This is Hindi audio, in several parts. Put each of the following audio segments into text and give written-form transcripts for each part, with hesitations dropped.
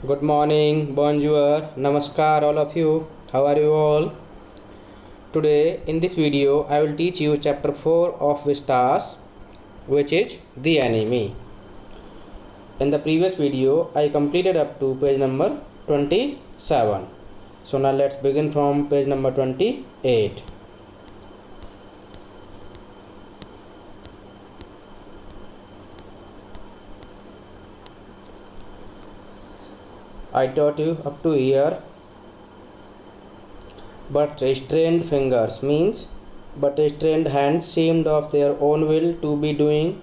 Good morning, bonjour, namaskar, all of you. How are you all? Today, in this video, I will teach you chapter 4 of Vistas, which is the enemy. In the previous video, I completed up to page number 27. So now let's begin from page number 28. I taught you up to here, but restrained fingers means but restrained hands seemed of their own will to be doing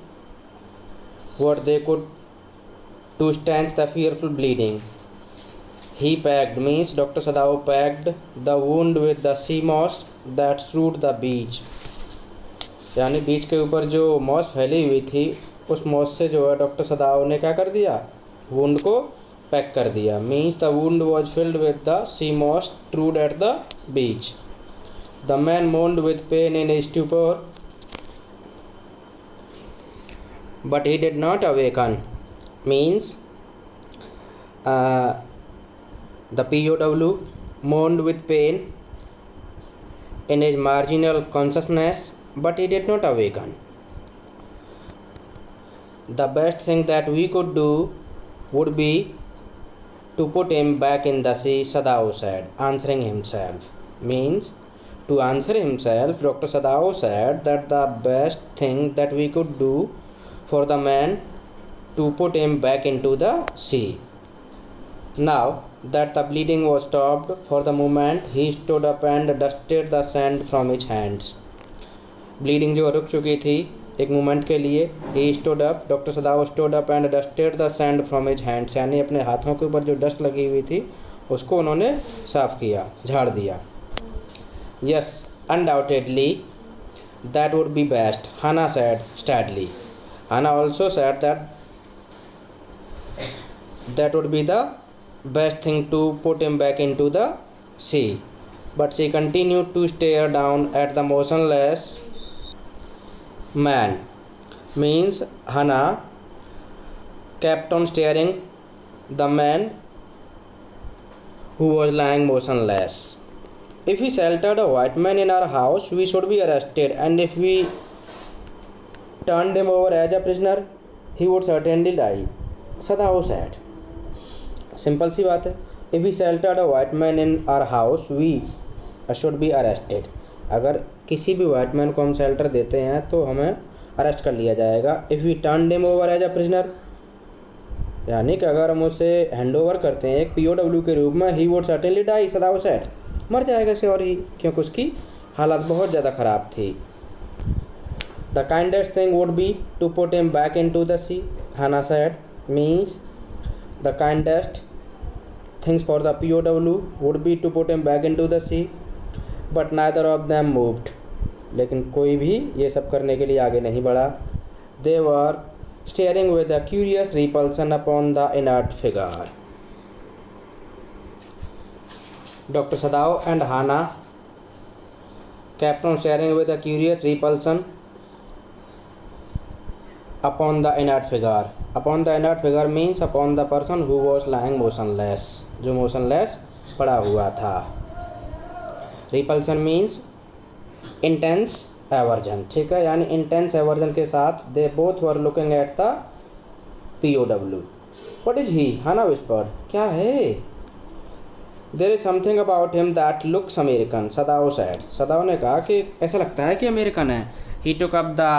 what they could to stanch the fearful bleeding. He packed means Dr. Sadao packed the wound with the sea moss that strewed the beach. यानी बीच के ऊपर जो मॉस फैली हुई थी उस मॉस से जो है डॉक्टर सदाओ ने क्या कर दिया, वुंड को पैक कर दिया. Means the wound was filled with the sea moss strewed at the beach. The man moaned with pain in stupor but he did not awaken. Means the POW moaned with pain in his marginal consciousness, but he did not awaken. The best thing that we could do would be to put him back in the sea, Sadao said, answering himself. Means, to answer himself, Dr. Sadao said that the best thing that we could do for the man to put him back into the sea. Now that the bleeding was stopped for the moment, he stood up and dusted the sand from his hands. Bleeding जो रुक चुकी थी एक मोमेंट के लिए. he stood up, doctor Sadao stood up and dusted the sand from his hands, यानी अपने हाथों के ऊपर जो डस्ट लगी हुई थी उसको उन्होंने साफ किया, झाड़ दिया. yes, undoubtedly that would be best, Hannah said sadly. Hannah also said that would be the best thing to put him back into the sea, but she continued to stare down at the motionless man. Means Hannah kept on staring the man who was lying motionless. If we sheltered a white man in our house, we should be arrested, and if we turned him over as a prisoner, he would certainly die, Sadao said. Simple सी बात है. If we sheltered a white man in our house we should be arrested. अगर किसी भी वाइट मैन को हम शेल्टर देते हैं तो हमें अरेस्ट कर लिया जाएगा. If we turn him over as a prisoner, यानी कि अगर हम उसे हैंड ओवर करते हैं एक POW के रूप में, he would certainly die, Sadao said, मर जाएगा से और ही, क्योंकि उसकी हालत बहुत ज़्यादा ख़राब थी. The kindest thing would be to put him back in to the sea, Hana said. Means the kindest things for the POW would be to put him back into the sea, but neither of them moved. लेकिन कोई भी ये सब करने के लिए आगे नहीं बढ़ा. They were staring with a curious repulsion upon the inert figure. Dr. Sadao and Hannah kept on staring with a curious repulsion upon the inert figure. Upon the inert figure means upon the person who was lying motionless, जो motionless पड़ा हुआ था. Repulsion means intense aversion. ठीक है, यानी intense aversion के साथ they both were looking at the POW. What is he? Hannah whispered. क्या है? There is something about him that looks American, Sadao said. सदाओ ने कहा कि ऐसा लगता है कि अमेरिकन है. He took up the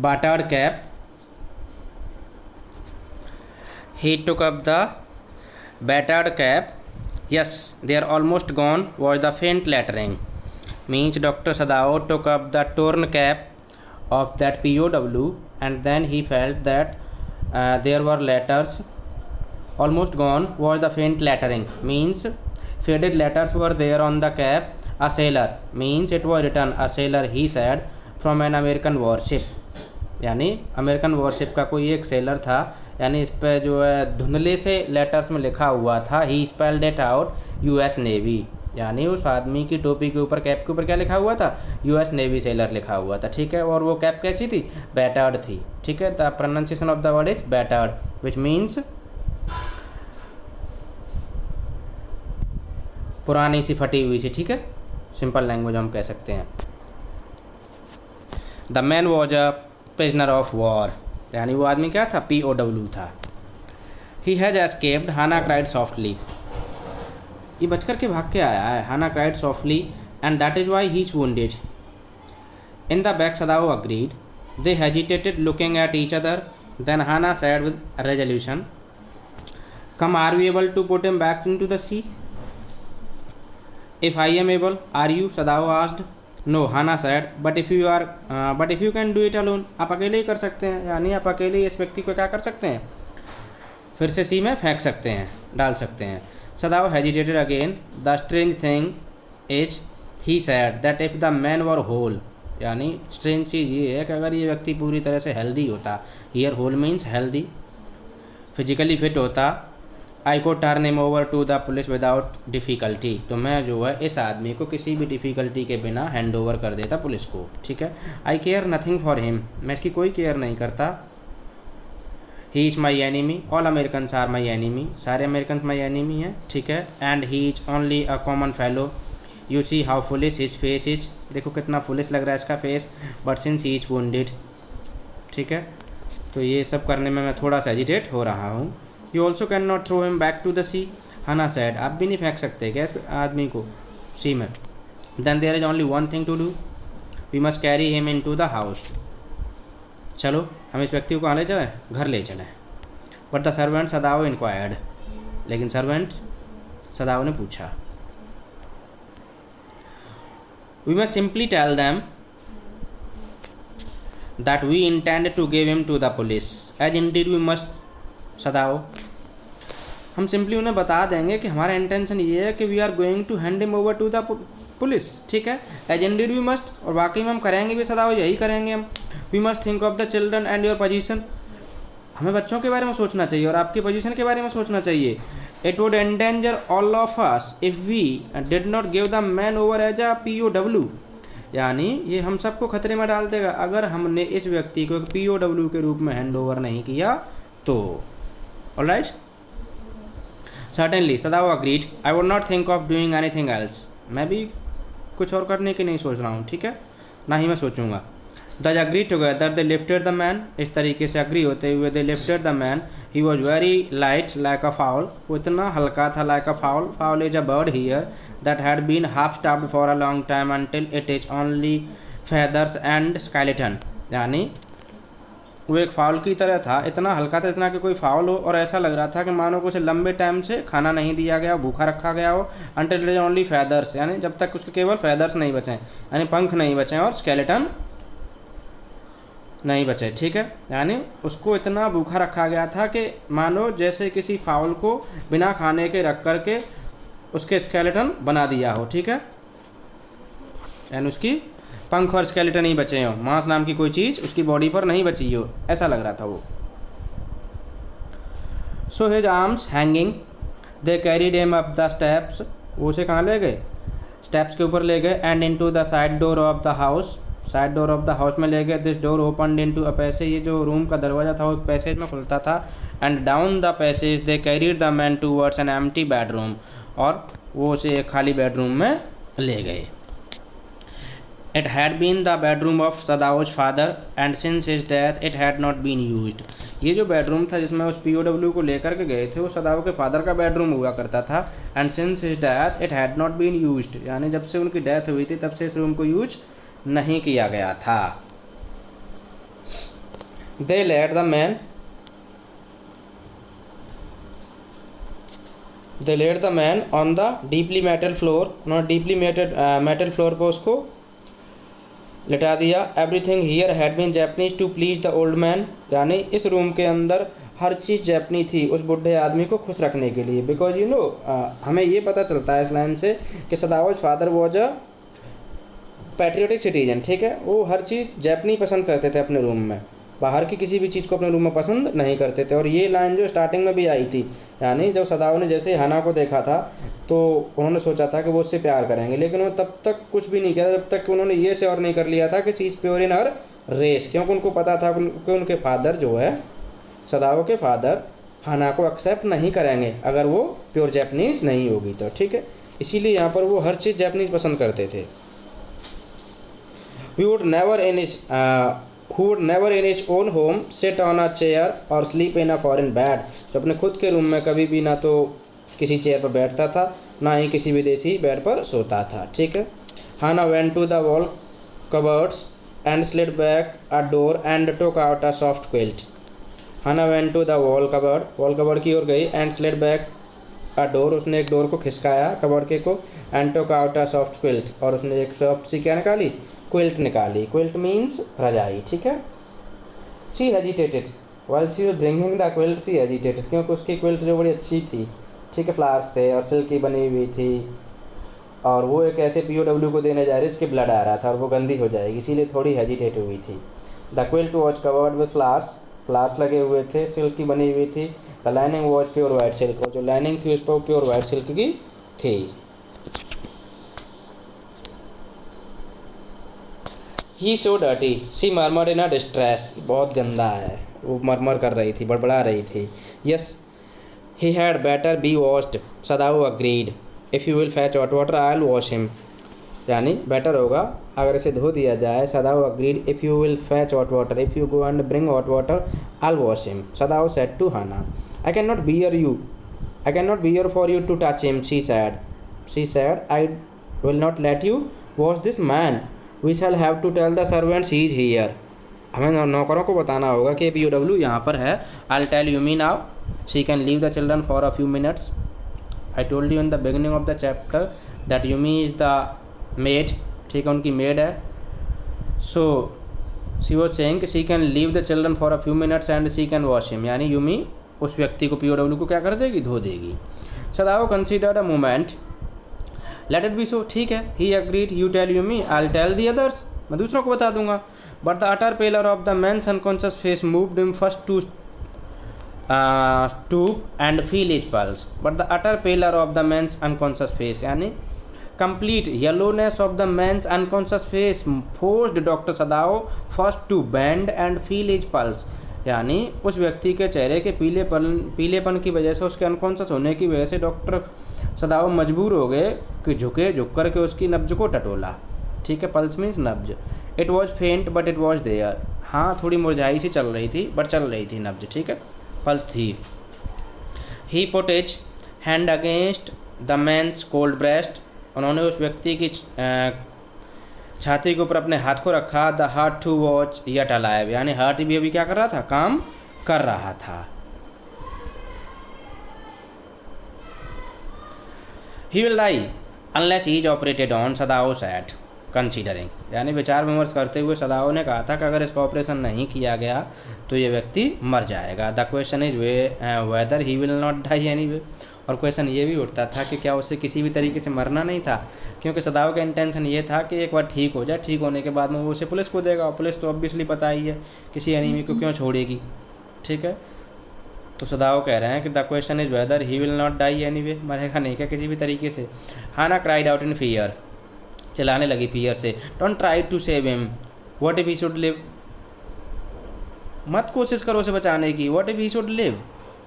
battered cap. He took up the battered cap. Yes, they are almost gone, was the faint lettering. Means Dr. Sadao took up the torn cap of that POW, and then he felt that there were letters. Almost gone was the faint lettering. Means faded letters were there on the cap. A sailor. Means it was written a sailor, he said, from an American warship. यानी अमेरिकन वॉरशिप का कोई एक सेलर था, यानी इस पर जो है धुंधले से लेटर्स में लिखा हुआ था. He spelled it out US navy. यानी उस आदमी की टोपी के ऊपर, कैप के ऊपर क्या लिखा हुआ था? US नेवी सेलर लिखा हुआ था, ठीक है। और वो कैप कैसी थी? बैटर्ड थी, ठीक है। The pronunciation of the word is battered, which means पुरानी सी, फटी हुई सी, ठीक है। सिंपल लैंग्वेज हम कह सकते हैं। The man was a prisoner of war, यानी वो आदमी क्या था? POW था। He has escaped, Hana cried softly, ये बचकर के भाग के आया है। Hana cried softly and that is why he is wounded. In the back Sadao agreed, they hesitated looking at each other, then Hana said with resolution, come are you able to put him back in to the sea? If I am able, are you? Sadao asked. No, Hana said, but if you can do it alone, आप अकेले ही कर सकते हैं, यानी आप अकेले इस व्यक्ति को क्या कर सकते हैं? फिर से सी में फेंक सकते हैं, डाल सकते हैं। Sadao hesitated again. The strange thing is, he said, that if the man were whole, यानी स्ट्रेंज चीज़ ये है कि अगर ये व्यक्ति पूरी तरह से हेल्दी होता, here whole means healthy, physically fit होता, आई को turn him over to the police without difficulty, तो मैं जो है इस आदमी को किसी भी डिफ़िकल्टी के बिना हैंड ओवर कर देता पुलिस को, ठीक है। I care nothing for him, मैं इसकी कोई केयर नहीं करता। He is my enemy, all Americans are my enemy, सारे अमेरिकन माई एनिमी हैं, ठीक है। And he is only a common fellow, you see how foolish his face is, देखो कितना फुलिश लग रहा है इसका face, but since he is wounded, ठीक है। तो ये सब करने में मैं थोड़ा सा हेजिटेट हो रहा हूँ। You also can not throw him back to the sea, Hana said, आप भी नहीं फेंक सकते क्या इस आदमी को सी में? Then there is only one thing to do, we must carry him in to the house, चलो हम इस व्यक्ति को कहाँ ले चलें? घर ले चलें। But the servant Sadao inquired, लेकिन सर्वेंट सदाओ ने पूछा। We must simply tell them that we intend to give him to the police, as indeed we must. Sadao, हम सिंपली उन्हें बता देंगे कि हमारा इंटेंशन ये है कि we are going to hand him over to the police, ठीक है। एज इंडीड वी मस्ट, और वाकई में हम करेंगे भी सदाओ, यही करेंगे हम। We must think of the children and your position, हमें बच्चों के बारे में सोचना चाहिए और आपकी पोजीशन के बारे में सोचना चाहिए। It would endanger all of us if we did not give the man over as a POW, यानी ये हम सबको खतरे में डाल देगा अगर हमने इस व्यक्ति को एक POW के रूप में हैंड ओवर नहीं किया तो। Alright, certainly, Sadao agreed, I would not think of doing anything else, मैं भी कुछ और करने की नहीं सोच रहा हूँ, ठीक है, ना ही मैं सोचूंगा। The agree together they lifted the man, इस तरीके से अग्री होते हुए they lifted the man. He was very light like a fowl, वो इतना हल्का था like a fowl. Fowl is a bird here that had been half starved for a long time until it is only feathers and skeleton, यानी वो एक फाउल की तरह था, इतना हल्का था इतना कि कोई फाउल हो, और ऐसा लग रहा था कि मानो को उसे लंबे टाइम से खाना नहीं दिया गया, भूखा रखा गया हो। Until it is only feathers, यानी जब तक उसके केवल फेदर्स नहीं बचे, यानी पंख नहीं बचे, और स्केलेटन नहीं बचे, ठीक है। यानी उसको इतना भूखा रखा गया था कि मानो जैसे किसी फाउल को बिना खाने के रख करके उसके स्केलेटन बना दिया हो, ठीक है, यानी उसकी पंख और स्केलेटन ही बचे हो, मांस नाम की कोई चीज़ उसकी बॉडी पर नहीं बची हो, ऐसा लग रहा था वो। So his arms hanging, they carried him up the steps, वो उसे कहाँ ले गए? स्टेप्स के ऊपर ले गए। And into the side door of the house, side door of the house में ले गए। This door opened into a passage, ये जो रूम का दरवाज़ा था वो एक पैसेज में खुलता था। And down the passage they carried the man towards an empty bedroom, और वो उसे एक खाली बेडरूम में ले गए। It had been the bedroom of Sadao's father and since his death it had not been used. ये जो बेडरूम था जिसमें उस POW को लेकर के गए थे वो सदाओ के फादर का बेडरूम हुआ करता था। And since his death it had not been used, यानी जब से उनकी डेथ हुई थी तब से इस रूम को यूज नहीं किया गया था। They laid the man on the deeply metal floor, metal floor पर उसको लिटा दिया। Everything here had been Japanese to please the old man, यानी इस रूम के अंदर हर चीज़ जैपनी थी उस बुढ़े आदमी को खुश रखने के लिए। बिकॉज यू नो हमें ये पता चलता है इस लाइन से कि Sadao's father was a patriotic citizen, ठीक है, वो हर चीज़ जैपनी पसंद करते थे अपने रूम में, बाहर की किसी भी चीज़ को अपने रूम में पसंद नहीं करते थे। और ये लाइन जो स्टार्टिंग में भी आई थी, यानी जब सदाओ ने जैसे हाना को देखा था तो उन्होंने सोचा था कि वो उससे प्यार करेंगे, लेकिन वो तब तक कुछ भी नहीं किया जब तक कि उन्होंने ये श्योर नहीं कर लिया था कि she is pure in her race. क्योंकि उनको पता था कि उनके फादर जो है, सदाओ के फादर हाना को एक्सेप्ट नहीं करेंगे अगर वो प्योर जैपनीज़ नहीं होगी तो, ठीक है। इसीलिए यहाँ पर वो हर चीज़ जैपनीज़ पसंद करते थे। He would never in his own home sit on a chair or sleep in a foreign bed। तो अपने खुद के रूम में कभी भी ना तो किसी चेयर पर बैठता था, ना ही किसी विदेशी बेड पर सोता था, ठीक है। हाना went to the wall cupboards and slid back a door and took out a soft quilt। Hana went to the wall cupboard की ओर गई, and slid back a door, उसने एक डोर को खिसकाया कबर्ड के को, and took out a soft quilt, और उसने एक सॉफ्ट सी क्या निकाली, क्विल्ट निकाली। क्विल्ट मीन्स रजाई, ठीक है। She hesitated while she was bringing the quilt, she hesitated, क्योंकि उसकी क्विल्ट जो बड़ी अच्छी थी, ठीक है, फ्लावर्स थे और सिल्क की बनी हुई थी, और वो एक ऐसे POW को देने जा रही जिसके ब्लड आ रहा था और वो गंदी हो जाएगी, इसीलिए थोड़ी हेजिटेट हुई थी। The quilt was covered with flowers लगे हुए थे, सिल्क की बनी हुई थी। The lining was pure white silk, और जो लाइनिंग थी उस पर प्योर वाइट सिल्क की थी। ही सो डर्टी, सी मरमर इन अ डिस्ट्रेस, बहुत गंदा है, वो मरमर कर रही थी, बड़बड़ा रही थी। Yes he had better be washed, Sadao agreed, if you will fetch hot water I will wash him, यानी बेटर होगा अगर इसे धो दिया जाए। Sadao agreed if you will fetch hot water, if you go and bring hot water I will wash him. Sadao said to Hana, I can not bear for you to touch him, she said I will not let you wash this man, we shall have to tell the servants he is here. हमें नौकरों को बताना होगा कि POW यहाँ पर है। I will tell Yumi now, she can leave the children for a few minutes. I told you in the beginning of the chapter that Yumi is the maid, ठीक है, उनकी मेड है। सो शी वॉज सेइंग कि she can leave the children for a few minutes and she can wash him, यानी यूमी उस व्यक्ति को POW को क्या कर देगी, धो देगी। Sadao considered a moment, let it be so, ठीक है। He agreed, you tell you me, I tell the others, मैं दूसरों को बता दूंगा। But the utter pallor of the man's unconscious face moved him first to stoop and feel his pulse, but the utter pallor of the man's unconscious face, यानी complete yellowness of the man's unconscious face forced Dr. Sadao first to bend and feel his pulse, यानी उस व्यक्ति के चेहरे के पीलेपन की वजह से, उसके अनकॉन्शियस होने की वजह से डॉक्टर सदाओ मजबूर हो गए कि झुक कर के उसकी नब्ज को टटोला, ठीक है। पल्स मीन्स नब्ज। इट वॉज फेंट बट इट वॉज देयर, हाँ थोड़ी मुरझाई सी चल रही थी बट चल रही थी नब्ज, ठीक है, पल्स थी। He put his hand against the man's cold breast, उन्होंने उस व्यक्ति की छाती के ऊपर अपने हाथ को रखा। The heart to watch yet alive, यानी हार्ट भी अभी क्या कर रहा था, काम कर रहा था। He will die unless he is operated on, Sadao said considering, यानी विचार विमर्श करते हुए सदाओ ने कहा था कि अगर इसका ऑपरेशन नहीं किया गया तो ये व्यक्ति मर जाएगा। The question is whether he will not die anyway, और क्वेश्चन ये भी उठता था कि क्या उसे किसी भी तरीके से मरना नहीं था, क्योंकि सदाओ का इंटेंशन ये था कि एक बार ठीक हो जाए, ठीक होने के बाद में वो उसे पुलिस को देगा, और पुलिस तो ऑब्वियसली पता ही है किसी एनीमी को क्यों छोड़ेगी, ठीक है। तो सदाओ कह रहे हैं कि the question is whether he will not die anyway, मरेगा नहीं क्या किसी भी तरीके से। Hannah cried out in fear, चिल्लाने लगी फियर से, don't try to save him, what if he should live, मत कोशिश करो उसे बचाने की, what if he should live,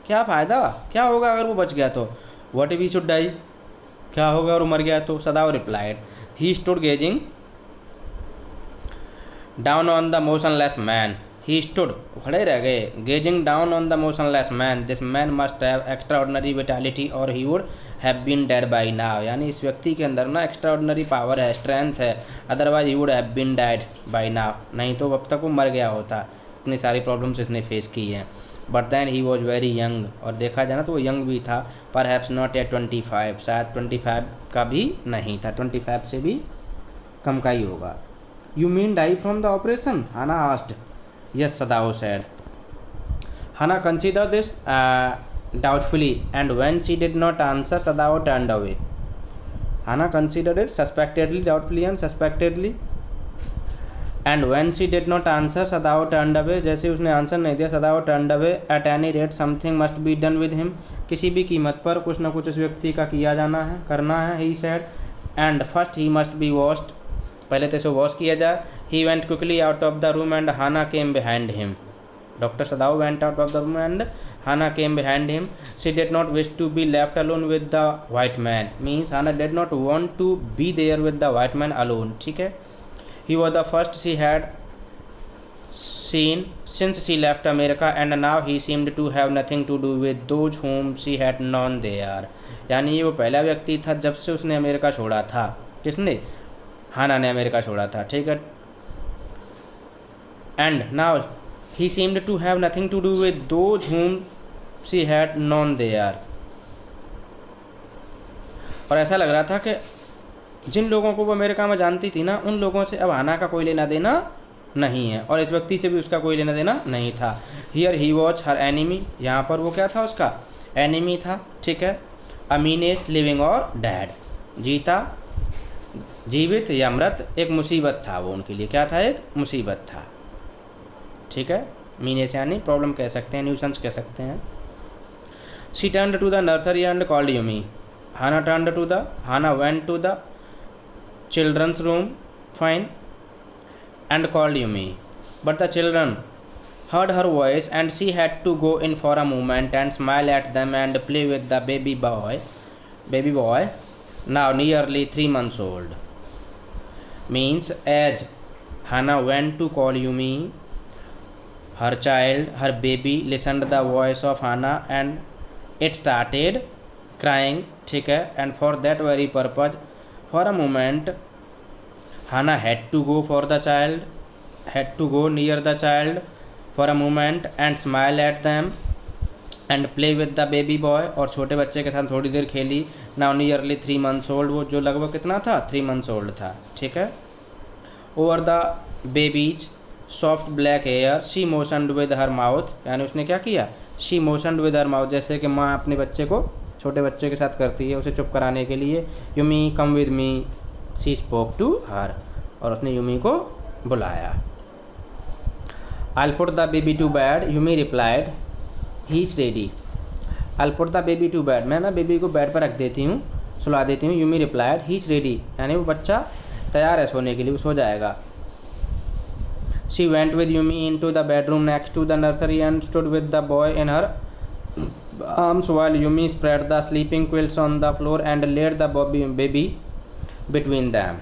क्या फ़ायदा, क्या होगा अगर वो बच गया तो, what if he should die, क्या होगा अगर वो मर गया तो। Sadao replied, he stood gazing down on the motionless man, he stood, खड़े रह गए, gazing down on the motionless man, this man must have extraordinary vitality और he would have been dead by now, यानी इस व्यक्ति के अंदर ना एक्स्ट्राऑर्डिनरी पावर है, स्ट्रेंथ है, otherwise he would have been dead by now, नहीं तो अब तक वो मर गया होता, इतनी सारी प्रॉब्लम्स इसने फेस की हैं। But then he was very young, और देखा जाए ना तो वो यंग भी था, परहैप्स नॉट एट 25, शायद 25 का भी नहीं था, 25 से भी कम का ही होगा। You mean die from the operation, Hannah asked. Yes, Sadao said. Hana considered this doubtfully, and when she did not answer, Sadao turned away. Hana considered it suspectedly, doubtfully and suspectedly, and when she did not answer Sadao turned away, जैसे उसने आंसर नहीं दिया Sadao turned away. At any rate something must be done with him, किसी भी कीमत पर कुछ ना कुछ उस व्यक्ति का किया जाना है, करना है। He said and first he must be washed, पहले तो इसे वॉश किया जाए। He went quickly out of the room and Hannah came behind him, doctor Sadao went out of the room and Hannah came behind him. She did not wish to be left alone with the white man. Means Hannah did not want to be there with the white man alone. ठीक है. He was the first she had seen since she left America, and now he seemed to have nothing to do with those whom she had known there. यानी ये वो पहला व्यक्ति था जब से उसने अमेरिका छोड़ा था। किसने? हाना ने अमेरिका छोड़ा था। ठीक है. And now he seemed to have nothing to do with those whom she had known there. और ऐसा लग रहा था कि जिन लोगों को वो अमेरिका में जानती थी ना, उन लोगों से अब हाना का कोई लेना देना नहीं है, और इस व्यक्ति से भी उसका कोई लेना देना नहीं था। Here he was her enemy, यहाँ पर वो क्या था? उसका एनिमी था। ठीक है. A menace living or dead, जीवित या मृत, एक मुसीबत था वो उनके लिए। क्या था? एक मुसीबत था। ठीक है. मीनेस यानी प्रॉब्लम कह सकते हैं, न्यूसेंस कह सकते हैं। She turned to the nursery and called Yumi, Hannah went to the children's room fine and called Yumi, but the children heard her voice and she had to go in for a moment and smile at them and play with the baby boy now nearly 3 months old. Means as Hannah went to call Yumi, her child, her baby, listened the voice of Hannah and it started crying. ठीक है. And for that very purpose, for a moment, Hannah had to go near the child for a moment and smile at them and play with the baby boy, और छोटे बच्चे के साथ थोड़ी देर खेली। Now nearly 3 months old, वो जो लगभग कितना था? 3 months old था। ठीक है. Over the baby's soft black hair she motioned with her mouth, यानी उसने क्या किया? she motioned with her mouth, जैसे कि माँ अपने बच्चे को, छोटे बच्चे के साथ करती है उसे चुप कराने के लिए। Yumi come with me, she spoke to her, और उसने यूमी को बुलाया। I'll put the baby to bed, Yumi replied, he's ready. I'll put the baby to bed, मैं ना बेबी को बेड पर रख देती हूँ, सुला देती हूँ। यूमी replied, he's ready, यानी वो बच्चा तैयार है सोने के लिए, वो सो जाएगा। She went with Yumi into the bedroom next to the nursery and stood with the boy in her arms while Yumi spread the sleeping quilts on the floor and laid the baby between them.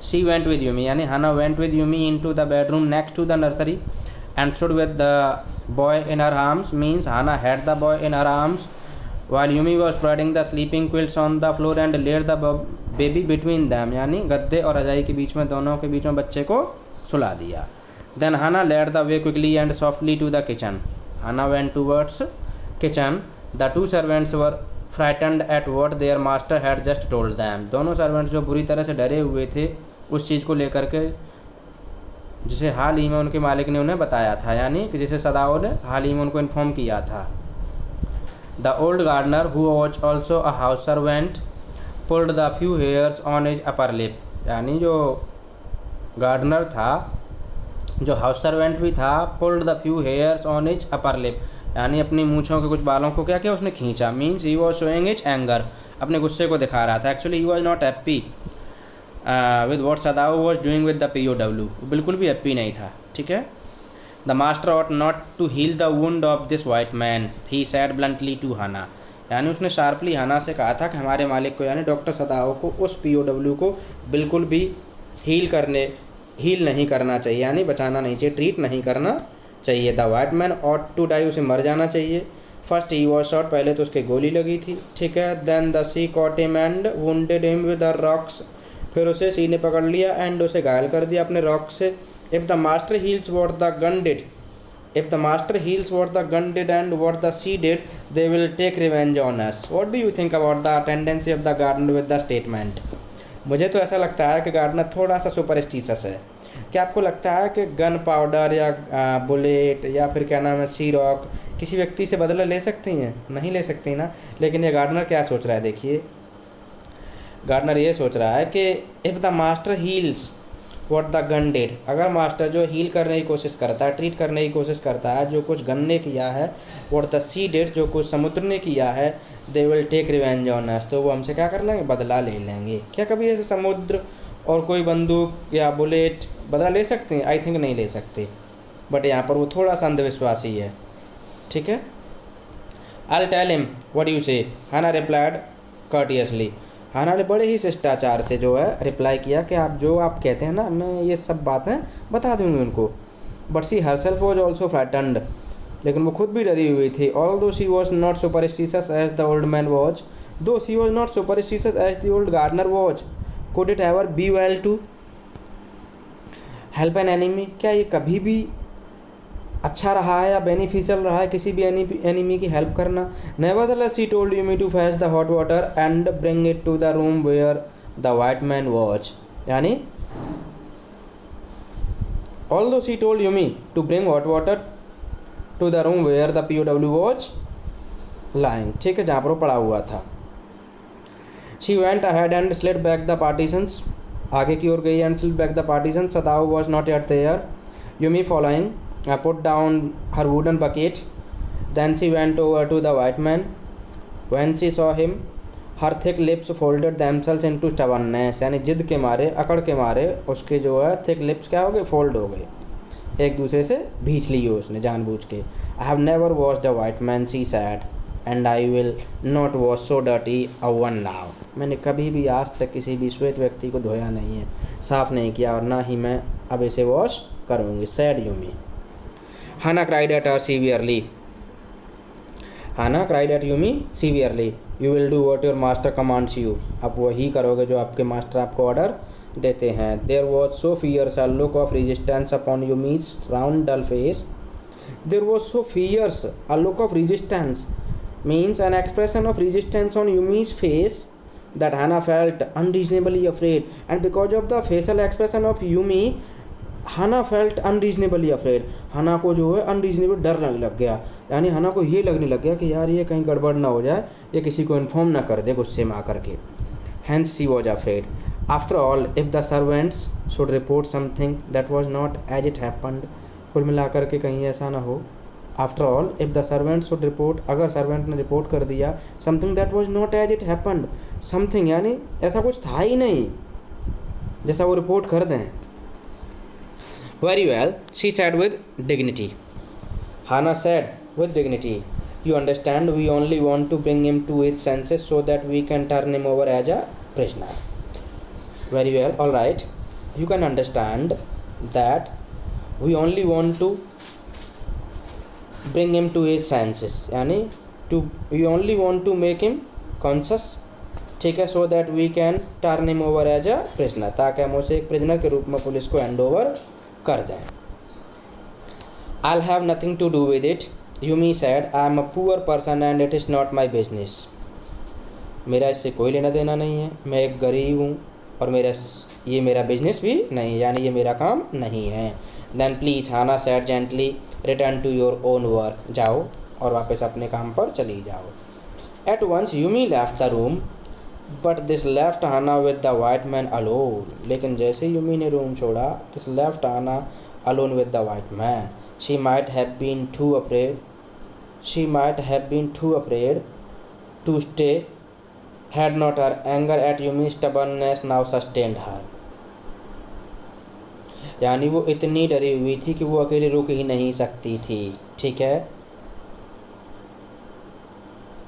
She went with Yumi, यानी Hannah went with Yumi into the bedroom next to the nursery and stood with the boy in her arms. Means Hannah had the boy in her arms while Yumi was spreading the sleeping quilts on the floor and laid the baby between them, यानी गद्दे और रजाई के बीच में, दोनों के बीच में बच्चे को सुला दिया। Then Hannah led the way quickly and softly to the kitchen. Hannah went towards kitchen. The 2 servants were frightened at what their master had just told them. दोनों सर्वेंट्स जो बुरी तरह से डरे हुए थे उस चीज़ को लेकर के जिसे हाल ही में उनके मालिक ने उन्हें बताया था, यानी कि जिसे सदाओ ने हाल ही में उनको इन्फॉर्म किया था। The old gardener, who was also a house servant, pulled the few hairs on his upper lip. यानी जो गार्डनर था, जो हाउस सर्वेंट भी था, pulled the few hairs on his upper lip, यानी अपनी मूँछों के कुछ बालों को क्या किया? उसने खींचा। Means he was showing his anger, अपने गुस्से को दिखा रहा था। Actually he was not happy with what Sadao was doing with the POW, बिल्कुल भी हैप्पी नहीं था। ठीक है. The master ought not to heal the wound of this white man, he said bluntly to Hannah. यानी उसने शार्पली हाना से कहा था कि हमारे मालिक को, यानी डॉक्टर सदाओ को, उस POW को बिल्कुल भी हील नहीं करना चाहिए, यानी बचाना नहीं चाहिए, ट्रीट नहीं करना चाहिए। The white man ought to die, उसे मर जाना चाहिए। फर्स्ट ही वॉज शॉट, पहले तो उसके गोली लगी थी। ठीक है. Then the sea caught him and wounded him with the rocks, फिर उसे सी ने पकड़ लिया एंड उसे घायल कर दिया अपने रॉक से। If the master heals what the gun did, and what the sea did, they will take revenge on us. What do you think about the tendency of the gardener with the statement? मुझे तो ऐसा लगता है कि गार्डनर थोड़ा सा सुपरस्टिशियस है। क्या आपको लगता है कि गन पाउडर या बुलेट या फिर क्या नाम है सी रॉक किसी व्यक्ति से बदला ले सकती हैं? नहीं ले सकती ना। लेकिन ये गार्डनर क्या सोच रहा है? देखिए, गार्डनर ये सोच रहा है कि if the master heels what the gun did, अगर मास्टर जो हील करने की कोशिश करता है, ट्रीट करने की कोशिश करता है जो कुछ गन ने किया है, what the sea did, जो कुछ समुद्र ने किया है, they will take revenge on us, तो वो हमसे क्या कर लेंगे, बदला ले लेंगे। क्या कभी ऐसे समुद्र और कोई बंदूक या बुलेट बदला ले सकते हैं? आई थिंक नहीं ले सकते, बट यहाँ पर वो थोड़ा सा अंधविश्वासी है, ठीक है। I'll tell him, what do you say, Hana replied courteously, हाना ने बड़े ही शिष्टाचार से जो है रिप्लाई किया कि आप जो आप कहते हैं ना, मैं ये सब बातें बता दूंगी उनको। But she herself was also frightened, लेकिन वो खुद भी डरी हुई थी। Although she was not superstitious as the old man was, though she was not superstitious as the old gardener was, could it ever be well to help an enemy, क्या ये कभी भी अच्छा रहा है या बेनिफिशियल रहा है किसी भी एनिमी की हेल्प करना। Nevertheless he told Yumi to fetch the hot water and bring it to the room where the white man was, यानी although she told Yumi to bring hot water to the room where the POW was lying, ठीक है, जहाँ पर वो पड़ा हुआ था। She went ahead and slid back the partitions, आगे की ओर गई and slid back the partitions. Sadao was not yet there, Yumi following put down her wooden bucket, then she went over to the white man. When she saw him, her thick lips folded themselves into stubbornness, यानी जिद के मारे, अकड़ के मारे उसके जो है thick lips क्या हो गए, फोल्ड हो गए, एक दूसरे से भींच ली उसने जानबूझ के। I have never washed a white man, she said, and I will not wash so dirty a one now. मैंने कभी भी आज तक किसी भी श्वेत व्यक्ति को धोया नहीं है, साफ नहीं किया, और ना ही मैं अब इसे वॉश करूँगी, said Yumi. Hannah cried at her severely. Hannah cried at Yumi severely. You will do what your master commands you. आप वही करोगे जो आपके मास्टर आपको ऑर्डर देते हैं। There was so fierce a look of resistance upon Yumi's round dull face. There was so fierce a look of resistance, means an expression of resistance on Yumi's face, that Hannah felt unreasonably afraid. And because of the facial expression of Yumi, Hana felt unreasonably afraid, Hana को जो है अनरीजनेबल डर लगने लग गया, यानी हाना को ये लगने लग गया कि यार ये कहीं गड़बड़ ना हो जाए, ये किसी को इन्फॉर्म ना कर दे गुस्से में आकर के। Hence she was afraid. After all if the servants should report something that was not as it happened, कुल मिला कर के कहीं ऐसा ना हो। After all if the servant should report, अगर सर्वेंट ने रिपोर्ट कर दिया something that was not as it happened, something यानी ऐसा कुछ था ही नहीं जैसा वो रिपोर्ट कर दें। Very well, she said with dignity. Hannah said with dignity, you understand, we only want to bring him to his senses so that we can turn him over as a prisoner. Very well, all right. You can understand that we only want to bring him to his senses, यानी we only want to make him conscious, ठीक है, so that we can turn him over as a prisoner, ताकि हम उसे एक prisoner के रूप में पुलिस को हैंड ओवर कर दें। I'll have nothing to do with it, Yumi said. I am a poor person and it is not my business. मेरा इससे कोई लेना देना नहीं है, मैं एक गरीब हूँ और ये मेरा बिजनेस भी नहीं है, यानी ये मेरा काम नहीं है। Then please, Hannah said gently, return to your own work. जाओ और वापस अपने काम पर चली जाओ। At once Yumi left the room, but this left Hannah with the white man alone. लेकिन जैसे यूमी ने रूम छोड़ा, this left Hannah alone with the white man. She might have been too afraid to stay, had not her anger at Yumi's stubbornness now sustained her. यानी वो इतनी डरी हुई थी कि वो अकेले रुक ही नहीं सकती थी, ठीक है।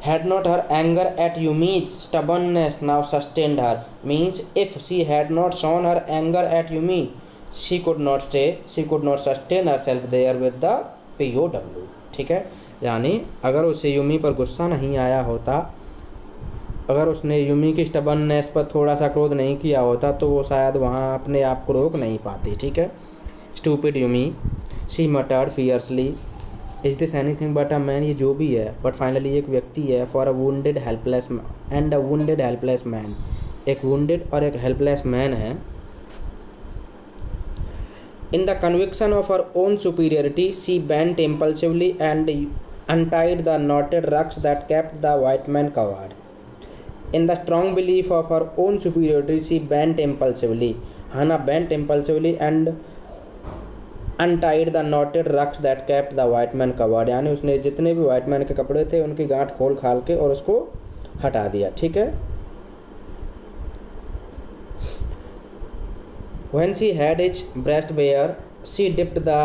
Had not her anger at Yumi's stubbornness now sustained her, means if she had not shown her anger at Yumi, she could not sustain herself there with the POW, ठीक है। यानी अगर उसे यूमी पर गुस्सा नहीं आया होता, अगर उसने यूमी की स्टबर्ननेस पर थोड़ा सा क्रोध नहीं किया होता, तो वो शायद वहाँ अपने आप को रोक नहीं पाती, ठीक है। Stupid Yumi, she मटर्ड fiercely, is this anything but a man, ये जो भी है बट फाइनली एक व्यक्ति है। For a wounded helpless and a wounded helpless man, एक वुंडेड और एक हेल्पलेस मैन है। In the conviction of her own superiority she bent impulsively and untied the knotted rugs that kept the white man covered. In the strong belief of her own superiority, she bent impulsively, Hannah bent impulsively and untied the knotted rugs that kept the white man covered. यानी उसने जितने भी white man के कपड़े थे उनकी गांठ खोल खाल के और उसको हटा दिया. ठीक है. When she had his breast bare, she dipped the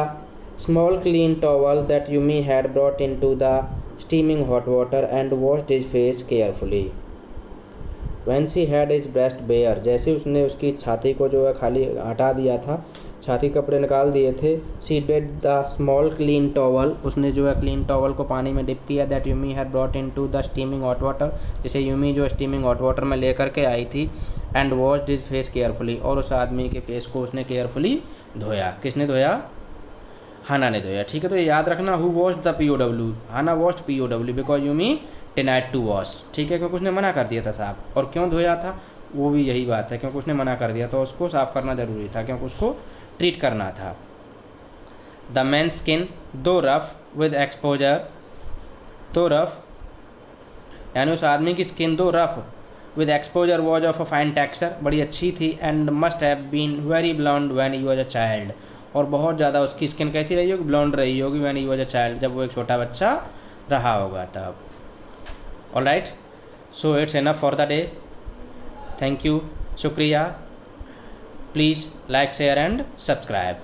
small clean towel that Yumi had brought into the steaming hot water and washed his face carefully. When she had his breast bare, जैसे उसने उसकी छाती को जो है खाली हटा दिया था, छाती कपड़े निकाल दिए थे. She dipped the small clean towel, उसने जो है क्लीन टॉवल को पानी में डिप किया. That Yumi had brought into the steaming hot water, जिसे यूमी जो स्टीमिंग हॉट वाटर में लेकर के आई थी. And washed his face carefully, और उस आदमी के फेस को उसने केयरफुली धोया. किसने धोया? हाना ने धोया. ठीक है. तो ये याद रखना, who washed the POW? Hannah washed POW because Yumi denied to wash. ठीक है. क्योंकि उसने मना कर दिया था साफ. और क्यों धोया था वो भी यही बात है, क्योंकि उसने मना कर दिया तो उसको साफ करना ज़रूरी था, क्योंकि उसको ट्रीट करना था. द मैन स्किन दो रफ विद एक्सपोजर, तो रफ यानी उस आदमी की स्किन दो rough with exposure was of a fine texture, बड़ी अच्छी थी. and must have been very blonde when he was a child, और बहुत ज़्यादा उसकी स्किन कैसी रही होगी? ब्लॉन्ड रही होगी when he was a child, जब वो एक छोटा बच्चा रहा होगा तब. alright, so it's enough for the day. thank you, शुक्रिया. please like, share and subscribe.